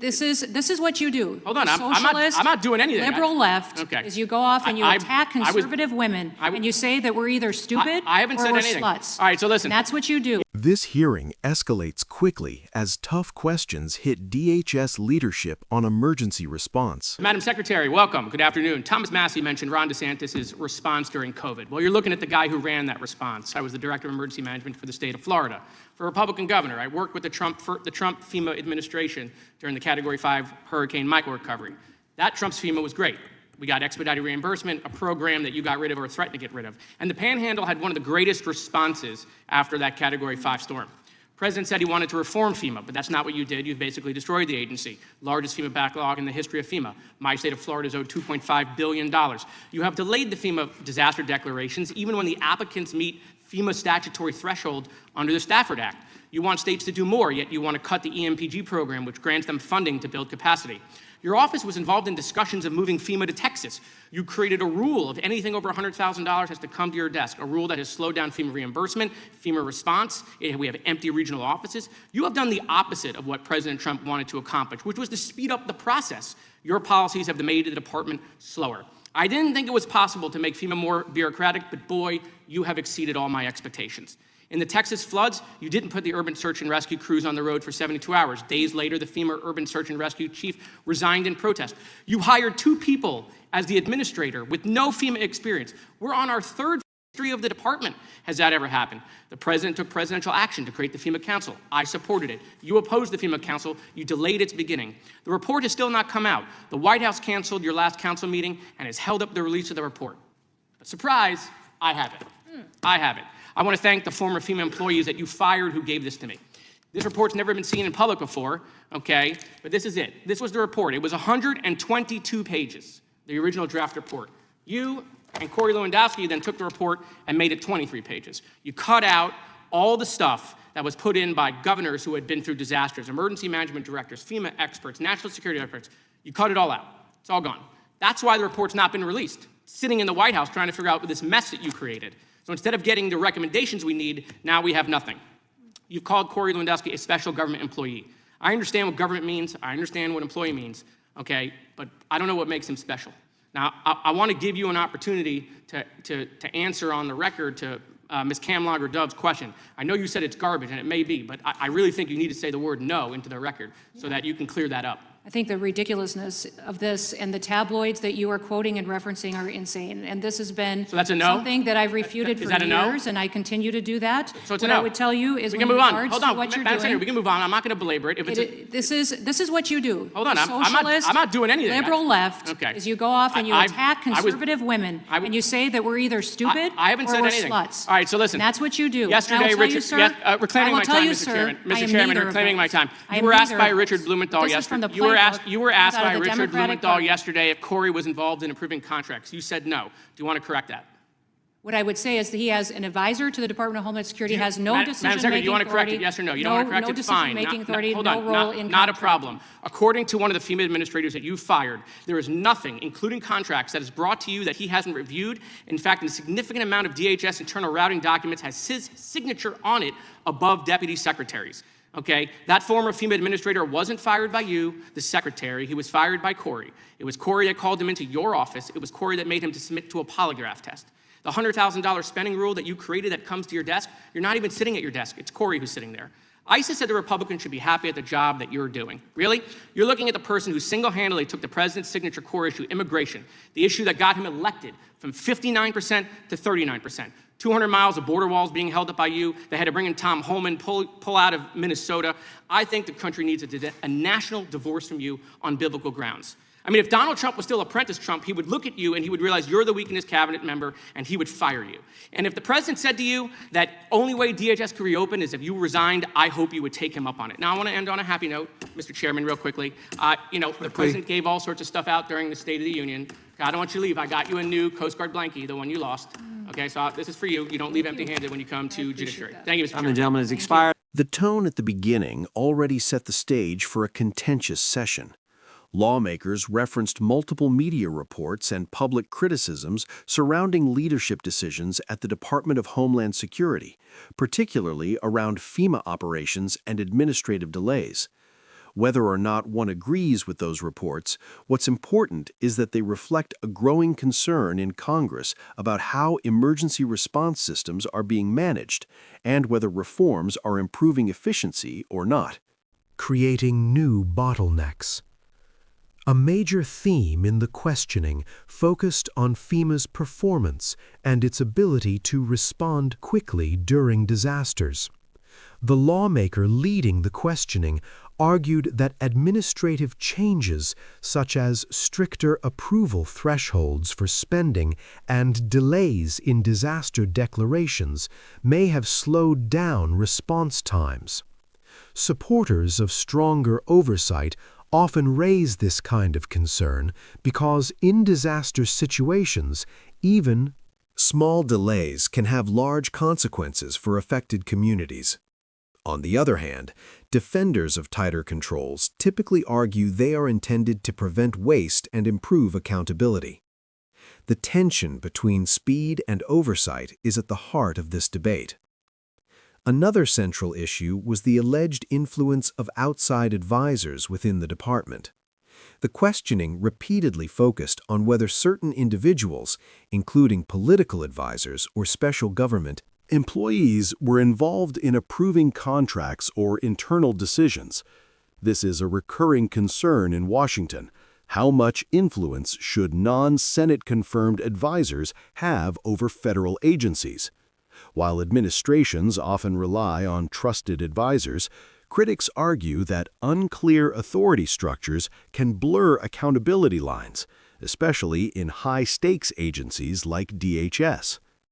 This is what you do. Hold on, Socialist, I'm not doing anything. Liberal left is you go off and you attack conservative women and you say that we're either stupid I haven't or said we're anything. sluts. All right, so listen. And that's what you do. This hearing escalates quickly as tough questions hit DHS leadership on emergency response. Madam Secretary, welcome. Good afternoon. Thomas Massey mentioned Ron DeSantis' response during COVID. Well, you're looking at the guy who ran that response. I was the Director of Emergency Management for the state of Florida. For a Republican governor, I worked with the Trump FEMA administration during the Category 5 Hurricane Michael recovery. That Trump's FEMA was great. We got expedited reimbursement, a program that you got rid of or threatened to get rid of. And the Panhandle had one of the greatest responses after that Category 5 storm. The President said he wanted to reform FEMA, but that's not what you did. You've basically destroyed the agency. Largest FEMA backlog in the history of FEMA. My state of Florida is owed $2.5 billion. You have delayed the FEMA disaster declarations even when the applicants meet FEMA statutory threshold under the Stafford Act. You want states to do more, yet you want to cut the EMPG program, which grants them funding to build capacity. Your office was involved in discussions of moving FEMA to Texas. You created a rule of anything over $100,000 has to come to your desk, a rule that has slowed down FEMA reimbursement, FEMA response. We have empty regional offices. You have done the opposite of what President Trump wanted to accomplish, which was to speed up the process. Your policies have made the department slower. I didn't think it was possible to make FEMA more bureaucratic, but boy, you have exceeded all my expectations. In the Texas floods, you didn't put the urban search and rescue crews on the road for 72 hours. Days later, the FEMA urban search and rescue chief resigned in protest. You hired 2 people as the administrator with no FEMA experience. We're on our 3rd history of the department. Has that ever happened? The president took presidential action to create the FEMA Council. I supported it. You opposed the FEMA Council. You delayed its beginning. The report has still not come out. The White House canceled your last council meeting and has held up the release of the report. But surprise, I have it. I have it. I want to thank the former FEMA employees that you fired who gave this to me. This report's never been seen in public before, okay? But this is it. This was the report. It was 122 pages, the original draft report. You and Corey Lewandowski then took the report and made it 23 pages. You cut out all the stuff that was put in by governors who had been through disasters, emergency management directors, FEMA experts, national security experts. You cut it all out. It's all gone. That's why the report's not been released. It's sitting in the White House trying to figure out this mess that you created. So instead of getting the recommendations we need, now we have nothing. You've called Corey Lewandowski a special government employee. I understand what government means. I understand what employee means, okay? But I don't know what makes him special. Now, I want to give you an opportunity to answer on the record to Ms. Camlager-Dove's question. I know you said it's garbage, and it may be, but I really think you need to say the word no into the record so that you can clear that up. I think the ridiculousness of this and the tabloids that you are quoting and referencing are insane. And this has been something that I've refuted for years, and I continue to do that. So it's a no. What I would tell you is we can move on. Hold on, what you're doing. We can move on. I'm not going to belabor it. This is what you do. Hold on. Socialist, I'm not doing anything. Liberal left is you go off and you attack conservative women, and you say that we're either stupid I haven't or said we're anything. sluts. All right, so listen. And that's what you do. Yesterday, Richard, reclaiming my time, Mr. Chairman. Mr. Chairman, reclaiming my time. You were asked by Richard Blumenthal yesterday. You were asked by Richard Blumenthal yesterday if Corey was involved in approving contracts. You said no. Do you want to correct that? What I would say is that he has an advisor to the Department of Homeland Security, has no decision-making authority. Do you want to correct it, yes or no? You don't want to correct it? Fine. No decision-making authority, Hold on. no role in Not a problem. According to one of the FEMA administrators that you fired, there is nothing, including contracts, that is brought to you that he hasn't reviewed. In fact, a significant amount of DHS internal routing documents has his signature on it above deputy secretaries. Okay, that former FEMA administrator wasn't fired by you, the secretary. He was fired by Corey. It was Corey that called him into your office. It was Corey that made him to submit to a polygraph test. The $100,000 spending rule that you created that comes to your desk, you're not even sitting at your desk. It's Corey who's sitting there. ISIS said the Republicans should be happy at the job that you're doing. Really? You're looking at the person who single-handedly took the president's signature core issue, immigration, the issue that got him elected from 59% to 39%. 200 miles of border walls being held up by you. They had to bring in Tom Homan, pull out of Minnesota. I think the country needs a national divorce from you on biblical grounds. I mean, if Donald Trump was still apprentice Trump, he would look at you and he would realize you're the weakest cabinet member and he would fire you. And if the president said to you that only way DHS could reopen is if you resigned, I hope you would take him up on it. Now, I want to end on a happy note, Mr. Chairman, real quickly. The president gave all sorts of stuff out during the State of the Union. I don't want you to leave. I got you a new Coast Guard blankie, the one you lost. Okay, so this is for you. You don't leave empty-handed when you come to judiciary. Thank you, Mr. Chairman. The gentleman has expired. The tone at the beginning already set the stage for a contentious session. Lawmakers referenced multiple media reports and public criticisms surrounding leadership decisions at the Department of Homeland Security, particularly around FEMA operations and administrative delays. Whether or not one agrees with those reports, what's important is that they reflect a growing concern in Congress about how emergency response systems are being managed and whether reforms are improving efficiency or not. Creating new bottlenecks. A major theme in the questioning focused on FEMA's performance and its ability to respond quickly during disasters. The lawmaker leading the questioning argued that administrative changes such as stricter approval thresholds for spending and delays in disaster declarations may have slowed down response times. Supporters of stronger oversight often raise this kind of concern because in disaster situations, even small delays can have large consequences for affected communities. On the other hand, defenders of tighter controls typically argue they are intended to prevent waste and improve accountability. The tension between speed and oversight is at the heart of this debate. Another central issue was the alleged influence of outside advisors within the department. The questioning repeatedly focused on whether certain individuals, including political advisors or special government employees, were involved in approving contracts or internal decisions. This is a recurring concern in Washington. How much influence should non-Senate-confirmed advisors have over federal agencies? While administrations often rely on trusted advisors, critics argue that unclear authority structures can blur accountability lines, especially in high-stakes agencies like DHS.